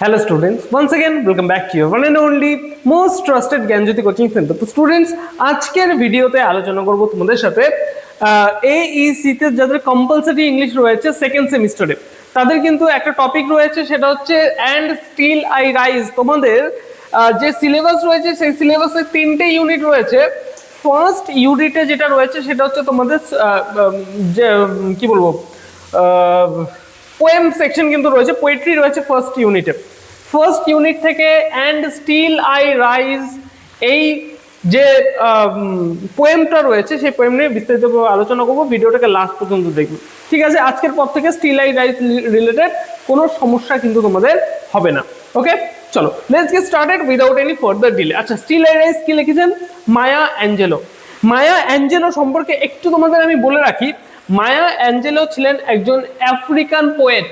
Hello students, once again welcome back to your one and only most trusted Gyanjyoti coaching centre. তো students, আজকের ভিডিওতে আলোচনা করব তোমাদের সাথে AEC তে যাদের কম্পালসরি ইংলিশ রয়েছে সেকেন্ড সেমিস্টারে তাদের কিন্তু একটা টপিক রয়েছে, সেটা হচ্ছে অ্যান্ড স্টিল আই রাইজ। তোমাদের যে সিলেবাস রয়েছে সেই সিলেবাসে 3টে ইউনিট রয়েছে। ফার্স্ট ইউনিটে যেটা রয়েছে সেটা হচ্ছে তোমাদের যে কি বলবো পোয়েম সেকশন কিন্তু রয়েছে, পোয়েট্রি রয়েছে ফার্স্ট ইউনিটে। ফার্স্ট ইউনিট থেকে অ্যান্ড স্টিল আই রাইজ এই যে পোয়েমটা রয়েছে সেই পোয়েম নিয়ে বিস্তারিতভাবে আলোচনা করবো। ভিডিওটাকে লাস্ট পর্যন্ত দেখবো, ঠিক আছে? আজকের পর থেকে স্টিল আই রাইজ রিলেটেড কোনো সমস্যা কিন্তু তোমাদের হবে না। ওকে, চলো let's get started without any further delay. আচ্ছা, স্টিল আই রাইজ কি লিখেছেন? মায়া অ্যাঞ্জেলো। মায়া অ্যাঞ্জেলো সম্পর্কে একটু তোমাদের আমি বলে রাখি। মায়া অ্যাঞ্জেলো ছিলেন একজন African poet,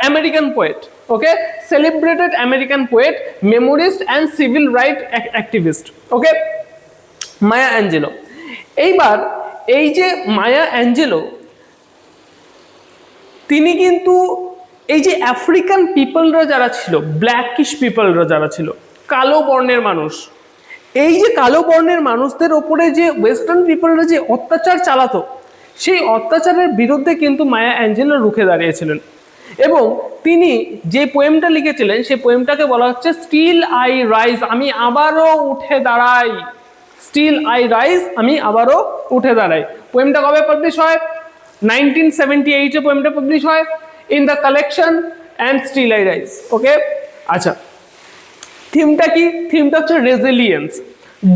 American poet. Okay, celebrated American poet, memoirist and civil right activist. Okay, Maya Angelou. এইবার এই যে মায়া অ্যাঞ্জেলো, তিনি কিন্তু এই যে আফ্রিকান পিপলরা যারা ছিল, ব্ল্যাকিশ পিপলরা যারা ছিল, কালো বর্ণের মানুষ, এই যে কালো বর্ণের মানুষদের ওপরে যে ওয়েস্টার্ন পিপলরা যে অত্যাচার চালাতো, সেই অত্যাচারের বিরুদ্ধে কিন্তু মায়া অ্যাঞ্জেলো রুখে দাঁড়িয়েছিলেন। এবং তিনি যে পোয়েমটা লিখেছিলেন সেই পোয়েমটাকে বলা হচ্ছে স্টিল আই রাইজ, আমি আবারও উঠে দাঁড়াই। স্টিল আই রাইজ, আমি আবারও উঠে দাঁড়াই। পোয়েমটা কবে পাবলিশ হয়? 1978-এ পোয়েমটা পাবলিশ হয় in the collection and still I rise. Okay, আচ্ছা, থিমটা কি? থিমটা হচ্ছে resilience,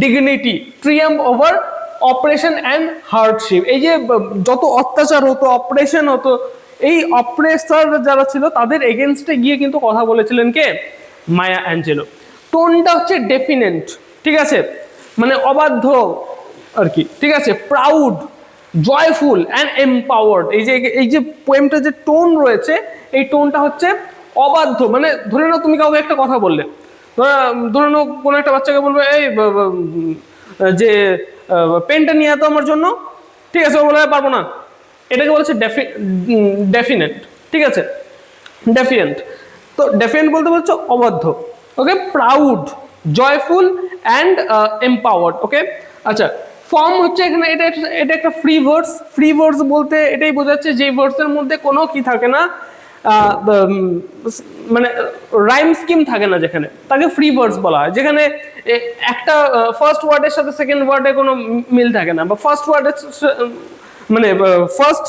dignity, triumph over oppression and hardship. এই যে যত অত্যাচার হতো, অপারেশন হতো, এই অপারেসার যারা ছিল তাদের এগেনস্টে গিয়ে কিন্তু কথা বলেছিলেন কে? মায়া অ্যাঞ্জেলো। টোনটা হচ্ছে ডেফিনেন্ট, ঠিক আছে, মানে অবাধ্য আর কি, ঠিক আছে, প্রাউড, জয়ফুল অ্যান্ড এম্পাওয়ার্ড। এই যে পোয়েমটা যে টোন রয়েছে, এই টোনটা হচ্ছে অবাধ্য। মানে ধরে নাও তুমি কাউকে একটা কথা বললে, ধরে নাও কোনো একটা বাচ্চাকে বলবে এই যে পেনটা নিয়ে তো আমার জন্য, ঠিক আছে, ও বলে পারবো না, এটাকে বলছে ডেফিনেট, ঠিক আছে, ডেফিয়েন্ট। তো ডেফিয়েন্ট বলতে বলছে অবাধ্য। ওকে, প্রাউড, জয়ফুল অ্যান্ড এম্পাওয়ার্ড। ওকে, আচ্ছা, ফর্ম হচ্ছে এখানে এটা একটা ফ্রি ভার্স। ফ্রি ভার্স বলতে এটাই বোঝাচ্ছে যে ভার্সের মধ্যে কোনো কি থাকে না, মানে রাইম স্কিম থাকে না, যেখানে তাকে ফ্রি ভার্স বলা হয়। যেখানে একটা ফার্স্ট ওয়ার্ডের সাথে সেকেন্ড ওয়ার্ডে কোনো মিল থাকে না, বা ফার্স্ট ওয়ার্ডের মানে ফার্স্ট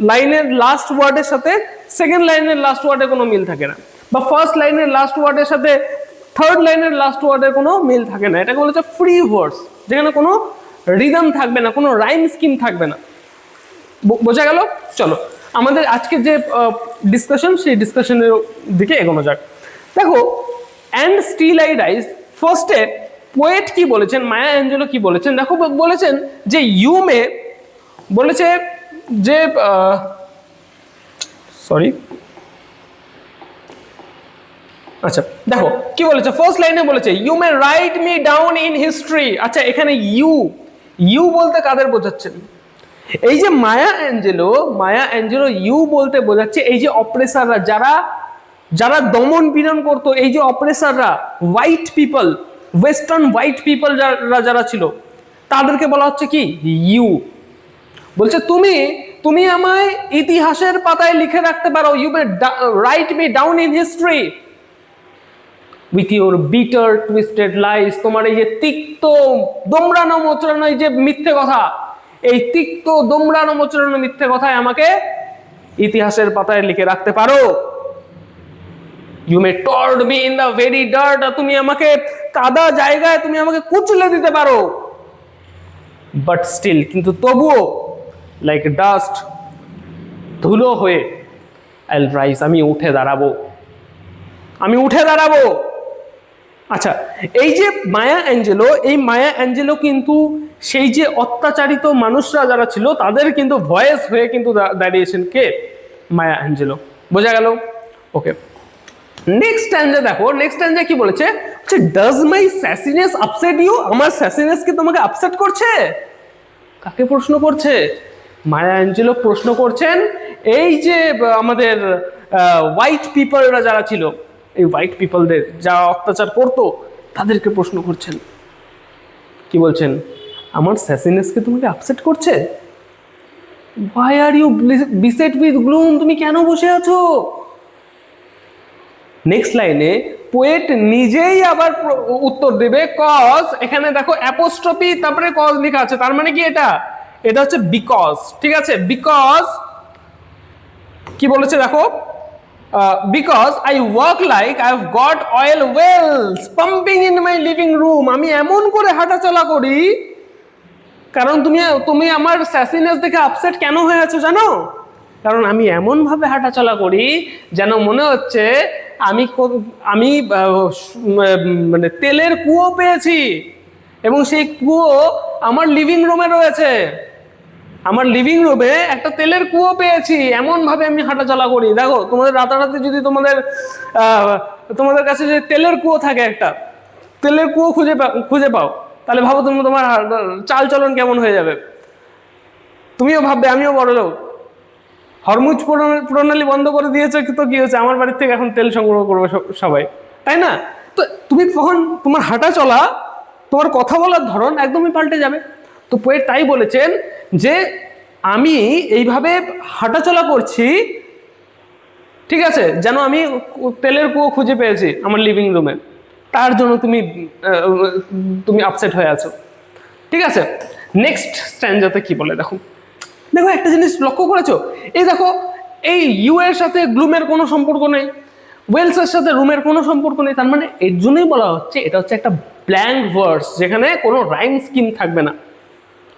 লাইনের লাস্ট ওয়ার্ডের সাথে সেকেন্ড লাইনের লাস্ট ওয়ার্ডের কোনো মিল থাকে না, বা ফার্স্ট লাইনের লাস্ট ওয়ার্ডের সাথে থার্ড লাইনের লাস্ট ওয়ার্ডের কোনো মিল থাকে না। এটাকে বলা হচ্ছে ফ্রি ভার্স, যেখানে কোনো রিদম থাকবে না, কোনো রাইম স্কিম থাকবে না। বোঝা গেল? চলো আমাদের আজকের যে ডিসকাশন, সেই ডিসকাশনের দিকে এগোনো যাক। দেখো, অ্যান্ড স্টিল আই রাইজ, ফার্স্টে পোয়েট কি বলেছেন, মায়া অ্যাঞ্জেলো কি বলেছেন? দেখো, বলেছেন যে ইউমে বলেছে যে সরি, আচ্ছা দেখো কি বলেছে, ফার্স্ট লাইনে বলেছে you may write me down in history. আচ্ছা, এখানে ইউ বলতে কাদের বোঝাচ্ছেন? এই যে মায়া অ্যাঞ্জেলো ইউ বলতে বোঝাচ্ছে এই যে অপারেসাররা, যারা দমন পীড়ন করতো, এই যে অপারেসাররা, white people, western white people যারা ছিল, তাদেরকে বলা হচ্ছে কি ইউ। বলছে তুমি আমায় ইতিহাসের পাতায় লিখে রাখতে পারো, you may write me down in history with your bitter twisted lies. তোমার এই যে তিক্ত দোমড়ানো মোচড়ানো এই যে মিথ্যে কথা, এই তিক্ত দোমড়ানো মোচড়ানো মিথ্যে কথায় আমাকে ইতিহাসের পাতায় লিখে রাখতে পারো। You may trod me in the very dirt, তুমি আমাকে কাদা জায়গায় তুমি আমাকে কুচলে দিতে পারো, বাট স্টিল, কিন্তু তবুও, লাইক ডাস্ট, ধুলো হয়ে, আইল রাইজ, আমি উঠে দাঁড়াবো, আমি উঠে দাঁড়াবো। আচ্ছা, এই যে মায়া অ্যাঞ্জেলো কিন্তু সেই যে অত্যাচারিত মানুষরা যারা ছিল তাদের কিন্তু ভয়েস হয়ে কিন্তু দাঁড়িয়েছেন কে? মায়া অ্যাঞ্জেলো। বোঝা গেল? ওকে, নেক্সট স্ট্যান্জা দেখো, নেক্সট স্ট্যান্জা কি বলেছে? Does my sassiness upset you? আমার স্যাসিনেস কি তোমাকে আপসেট করছে? কাকে প্রশ্ন করছে? মায়া অ্যাঞ্জেলো প্রশ্ন করছেন এই যে আমাদের হোয়াইট পিপলরা যারা ছিল, এই হোয়াইট পিপলদের যারা অত্যাচার করতো তাদেরকে প্রশ্ন করছেন। কি বলছেন? আমার স্যাসিনেসকে তোমাকে আপসেট করছে? Why are you beset with gloom? তুমি কেন বসে আছো? নেক্সট লাইনে পোয়েট নিজেই আবার উত্তর দেবে, কজ, এখানে দেখো অ্যাপোস্ট্রফি তারপরে কজ লেখা আছে, তার মানে কি এটা হচ্ছে বিকজ। ঠিক আছে, বিকজ কি বলেছে দেখো, because I walk like I have got oil wells pumping in my living room. আমি এমন করে হাঁটাচলা করি, কারণ তুমি আমার স্যাসিনেস দেখে আপসেট কেন হয়ে আছো জানো? কারণ আমি এমন ভাবে হাঁটাচলা করি যেন মনে হচ্ছে আমি মানে তেলের কুয়ো পেয়েছি, এবং সেই কুয়ো আমার লিভিং রুমে রয়েছে। আমার লিভিং রুমে একটা তেলের কুয়ো পেয়েছি, এমন ভাবে আমি হাঁটাচলা করি। দেখো, তোমাদের রাতারাতি যদি তোমাদের কাছে যে তেলের কুয়ো থাকে, একটা তেলের কুয়ো খুঁজে পাও, তাহলে ভাবো তোমার চাল চলন কেমন হয়ে যাবে। তুমিও ভাববে আমিও বড় লোক, হরমুজ প্রণালী বন্ধ করে দিয়েছে, তো কি হচ্ছে, আমার বাড়ির থেকে এখন তেল সংগ্রহ করবে সবাই, তাই না? তো তুমি তখন তোমার হাঁটা চলা, তোমার কথা বলার ধরন একদমই পাল্টে যাবে। তো পোয়েট তাই বলেছেন যে আমি এইভাবে হাঁটাচলা করছি, ঠিক আছে, যেন আমি তেলের কুয়ো খুঁজে পেয়েছি আমার লিভিং রুমে, তার জন্য তুমি আপসেট হয়ে আছো। ঠিক আছে, নেক্সট স্ট্যান্ডাতে কি বলে দেখো। দেখো একটা জিনিস লক্ষ্য করেছো, এই দেখো, এই ইউ এর সাথে গ্লুমের কোনো সম্পর্ক নেই, ওয়েলসের সাথে রুমের কোনো সম্পর্ক নেই। তার মানে এর জন্যই বলা হচ্ছে এটা হচ্ছে একটা ব্ল্যাঙ্ক ভার্স, যেখানে কোনো রাইম স্কিম থাকবে না।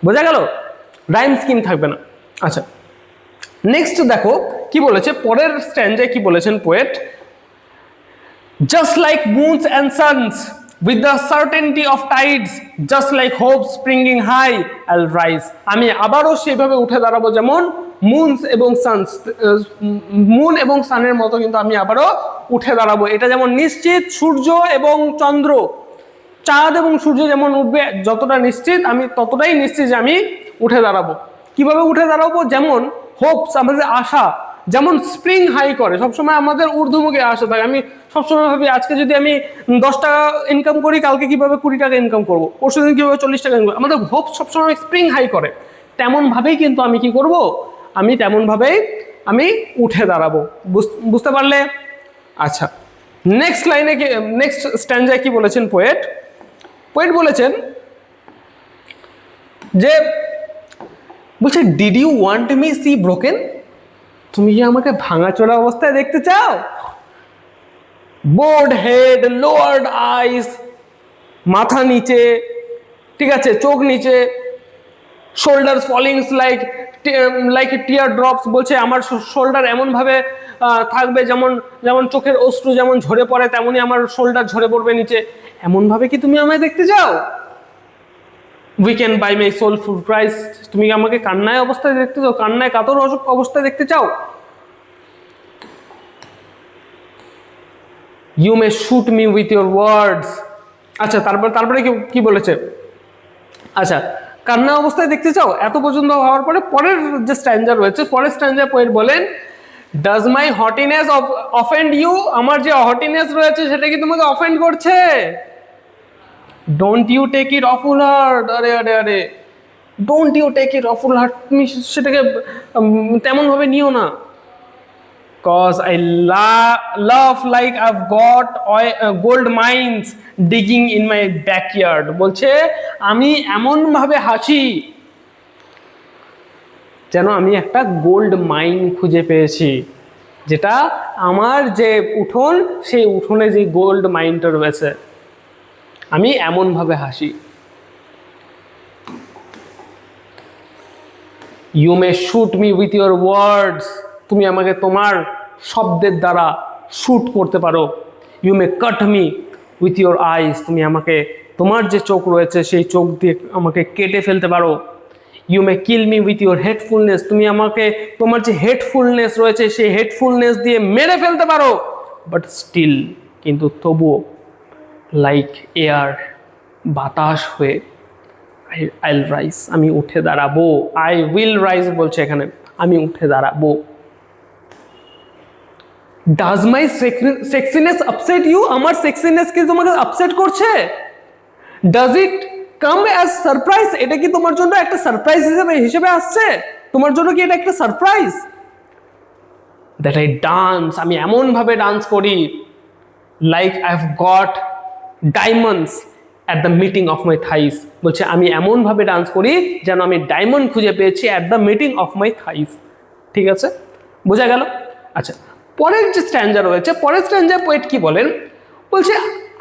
বোঝা গেল? রাইম স্কিম থাকবে না। আচ্ছা, নেক্সট দেখো কি বলেছে, পরের স্ট্যান্ডায় কি বলেছেন poet, just like moons and suns with the certainty of tides, just like hope springing high I'll rise. আমি আবারও সেভাবে উঠে দাঁড়াবো, যেমন মুনস এবং সানস, মুন এবং সানের মতো কিন্তু আমি আবারও উঠে দাঁড়াবো। এটা যেমন নিশ্চিত, সূর্য এবং চন্দ্র, চাঁদ এবং সূর্য যেমন উঠবে, যতটা নিশ্চিত আমি ততটাই নিশ্চিত যে আমি উঠে দাঁড়াবো। কিভাবে উঠে দাঁড়াবো? যেমন হোপস, আমাদের আশা যেমন স্প্রিং হাই করে, সবসময় আমাদের ঊর্ধ্বমুখী আশা থাকে। আমি সবসময় ভাবি আজকে যদি আমি 10 টাকা ইনকাম করি, কালকে কিভাবে 20 টাকা ইনকাম করবো, পরশু দিন কিভাবে 40 টাকা ইনকাম করবো। আমাদের হোপ সবসময় স্প্রিং হাই করে, তেমন ভাবেই কিন্তু আমি কি করব, আমি তেমন ভাবেই আমি উঠে দাঁড়াবো। বুঝতে পারলে? আচ্ছা, নেক্সট লাইনে নেক্সট স্ট্যান্ডায় কি বলেছেন পোয়েট বলেছেন যে, বলছে did you want me see broken? তুমি কি আমাকে ভাঙাচোরা অবস্থায় দেখতে চাও? বোর্ড হেড, লোয়ার্ড আইস, মাথা নিচে, ঠিক আছে, চোখ নিচে, শোল্ডার ফলিংস লাইক টিয়ার ড্রপস, বলছে আমার শোল্ডার এমন ভাবে থাকবে যেমন চোখের অশ্রু যেমন ঝরে পড়ে, তেমনই আমার শোল্ডার ঝরে পড়বে নিচে। এমন ভাবে কি তুমি আমায় দেখতে চাও? We can buy my soul full price. তুমি আমাকে কান্নায় অবস্থায় দেখতে চাও, কান্নায় কাতর অবস্থায় দেখতে চাও? You may shoot me with your words. আচ্ছা, তারপরে কি বলেছে? আচ্ছা, কান্না অবস্থায় দেখতে চাও? এত পর্যন্ত হওয়ার পরে পরের যে স্ট্যান্ডার রয়েছে, পরের স্ট্যান্ডার পোয়েট বলেন, does my haughtiness offend you? আমার যে হটিনেস রয়েছে সেটা কি তোমাকে অফেন্ড করছে? Don't you take it awful hard. আরে don't you take it awful hard, তুমি সেটাকে তেমন ভাবে নিও না। Cause I love like I've got gold mines digging in my backyard. বলছে আমি এমন ভাবে হাসি যেন আমি একটা গোল্ড মাইন খুঁজে পেয়েছি, যেটা আমার যে উঠোন, সেই উঠোনে যে গোল্ড মাইনটা রয়েছে, আমি এমন ভাবে হাসি। You may shoot me with your words. তুমি আমাকে তোমার শব্দের দ্বারা শুট করতে পারো। You may cut me with your eyes. তুমি আমাকে তোমার যে চোখ রয়েছে সেই চোখ দিয়ে আমাকে কেটে ফেলতে পারো। You may kill me with your hatefulness. তুমি আমাকে তোমার যে হেটফুলনেস রয়েছে সেই হেটফুলনেস দিয়ে মেরে ফেলতে পারো। বাট স্টিল, কিন্তু তবুও, লাইক এয়ার, বাতাস হয়ে, আইল রাইজ, আমি উঠে দাঁড়াবো। আই উইল রাইজ বলছে এখানে, আমি উঠে দাঁড়াবো। Does my sexiness upset you? আমার সেক্সিনেস কি তোমাকে আপসেট করছে? Does it come as surprise? এটা কি তোমার জন্য একটা সারপ্রাইজ হিসেবে আসছে? তোমার জন্য কি এটা একটা সারপ্রাইজ? দ্যাট আই ডান্স, আমি এমন ভাবে ডান্স করি, like I have got diamonds at the meeting of my thighs. বলছে আমি এমন ভাবে ডান্স করি যেন আমি ডায়মন্ড খুঁজে পেয়েছি at the meeting of my thighs. ঠিক আছে, বোঝা গেল? আচ্ছা, পরের যে স্ট্যান্জা রয়েছে, পরের স্ট্যান্জা পোয়েট কি বলেন? বলছে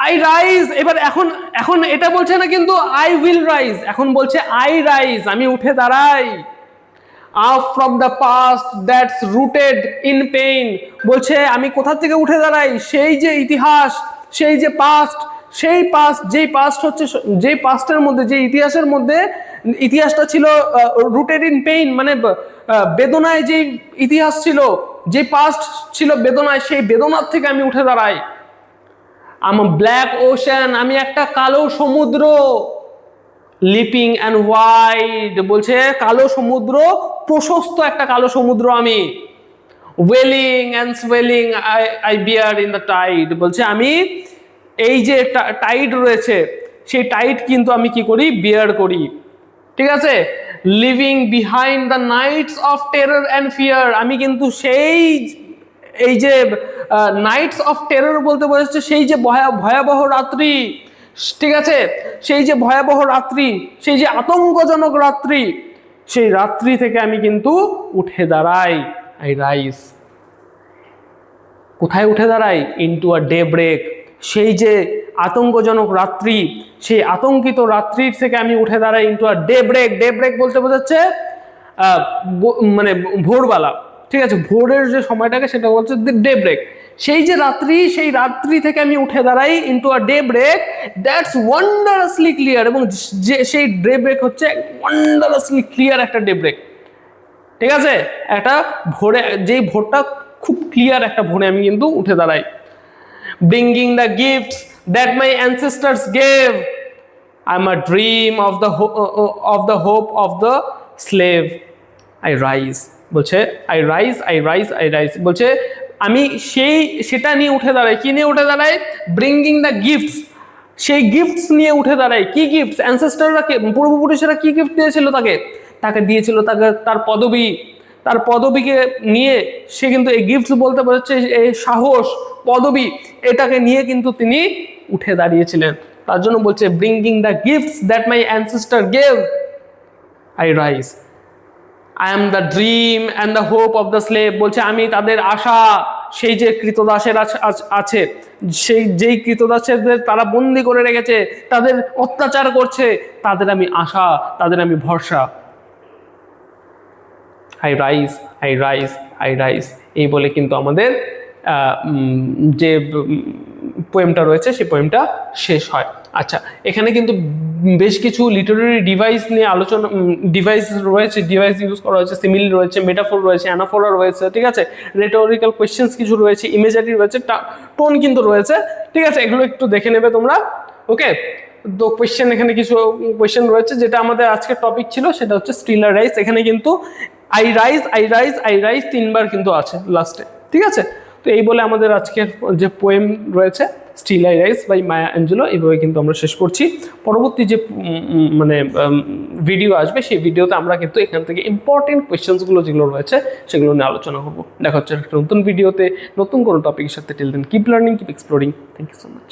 আই রাইজ। এবার এখন এটা বলছে না কিন্তু আই উইল রাইজ, এখন বলছে আই রাইজ, আমি উঠে দাঁড়াই। Up from the past that's rooted in pain. বলছে আমি কোথা থেকে উঠে দাঁড়াই? সেই যে ইতিহাস, সেই যে পাস্ট, সেই পাস্ট, যেই পাস্ট হচ্ছে, যে পাস্টের মধ্যে, যে ইতিহাসের মধ্যে, ইতিহাসটা ছিল রুটেড ইন পেইন, মানে বেদনায় যে ইতিহাস ছিল, যে পাস্ট ছিল বেদনায়, সেই বেদনার থেকে আমি উঠে দাঁড়াই। আম ব্ল্যাক ওশান, আমি একটা কালো সমুদ্র। লিপিং অ্যান্ড ওয়াইড, বলছে কালো সমুদ্র, প্রশস্ত একটা কালো সমুদ্র আমি। Welling and swelling I bear in the tide, বলছে আমি এই যে টাইড রয়েছে, সেই টাইড কিন্তু আমি কি করি? বিয়ার করি। ঠিক আছে, leaving behind the nights of terror and fear, আমি কিন্তু সেই, এই যে নাইটস অফ টেরর বলতে বোঝাচ্ছে সেই যে ভয়াবহ রাত্রি, ঠিক আছে, সেই যে ভয়াবহ রাত্রি, সেই যে আতঙ্কজনক রাত্রি, সেই রাত্রি থেকে আমি কিন্তু উঠে দাঁড়াই। I rise. কোথায় উঠে দাঁড়াই? Into a day break. সেই যে আতঙ্কজনক রাত্রি, সেই আতঙ্কিত রাত্রির থেকে আমি উঠে দাঁড়াই into a day break. Day break বলতে বোঝাচ্ছে মানে ভোরবেলা। ঠিক আছে, ভোরের যে সময়টাকে সেটা বলছে ডে ব্রেক। সেই যে রাত্রি, সেই রাত্রি থেকে আমি উঠে দাঁড়াই into a day break that's wondrously clear. এবং যে সেই ডে ব্রেক হচ্ছে ওয়ান্ডারাসলি ক্লিয়ার একটা ডে ব্রেক। ঠিক আছে, একটা ভোরে, যেই ভোরটা খুব ক্লিয়ার একটা ভোরে আমি কিন্তু উঠে দাঁড়াই। Bringing the gifts that my ancestors gave, I am a dream of the hope of the slave. I rise, বলছে I rise, I rise, I rise, বলছে আমি সেটা নিয়ে উঠে দাঁড়াই। কি নিয়ে উঠে দাঁড়াই? ব্রিঙ্গিং দ্য গিফটস, সেই গিফটস নিয়ে উঠে দাঁড়াই। কি গিফটস? অ্যানসেস্টাররা, পূর্বপুরুষেরা কি গিফট দিয়েছিল তাকে দিয়েছিল তার পদবি। তার পদবিকে নিয়ে সে কিন্তু, এই গিফটস বলতে বোঝাচ্ছে এই সাহস, পদবি, এটাকে নিয়ে কিন্তু তিনি উঠে দাঁড়িয়েছিলেন। তার জন্য বলছে bringing the gifts that my ancestor gave, I rise. I am the dream and the hope of the slave, বলছে আমি তাদের আশা, সেই যে কৃতদাসের আছে, সেই যেই কৃতদাসেদের তারা বন্দি করে রেখেছে, তাদের অত্যাচার করছে, তাদের আমি আশা, তাদের আমি ভরসা। I rise, I rise, I rise, এই বলে কিন্তু আমাদের যে পোয়েমটা রয়েছে সেই পোয়েমটা শেষ হয়। আচ্ছা, এখানে কিন্তু বেশ কিছু লিটারারি ডিভাইস নিয়ে আলোচনা, ডিভাইস রয়েছে, ডিভাইস ইউজ করা হয়েছে, সিমিলি রয়েছে, মেটাফোর রয়েছে, অ্যানাফোরা রয়েছে। ঠিক আছে, রেটোরিক্যাল কোয়েশ্চেন্স কিছু রয়েছে, ইমেজারি রয়েছে, টোন কিন্তু রয়েছে। ঠিক আছে, এগুলো একটু দেখে নেবে তোমরা। ওকে, তো কোয়েশ্চেন, এখানে কিছু কোয়েশ্চেন রয়েছে। যেটা আমাদের আজকের টপিক ছিল সেটা হচ্ছে স্টিল আই রাইজ। এখানে কিন্তু I rise, I rise, I rise তিনবার কিন্তু আছে লাস্টে। ঠিক আছে, তো এই বলে আমাদের আজকের যে পোয়েম রয়েছে still I rise by Maya Angelou, এইভাবে কিন্তু আমরা শেষ করছি। পরবর্তী যে মানে ভিডিও আসবে, সেই ভিডিওতে আমরা কিন্তু এখান থেকে ইম্পর্টেন্ট কোয়েশ্চেন্সগুলো যেগুলো রয়েছে সেগুলো নিয়ে আলোচনা করবো। দেখা হচ্ছে একটা নতুন ভিডিওতে নতুন কোনো টপিকের সাথে। Till then keep learning, keep exploring. Thank you so much.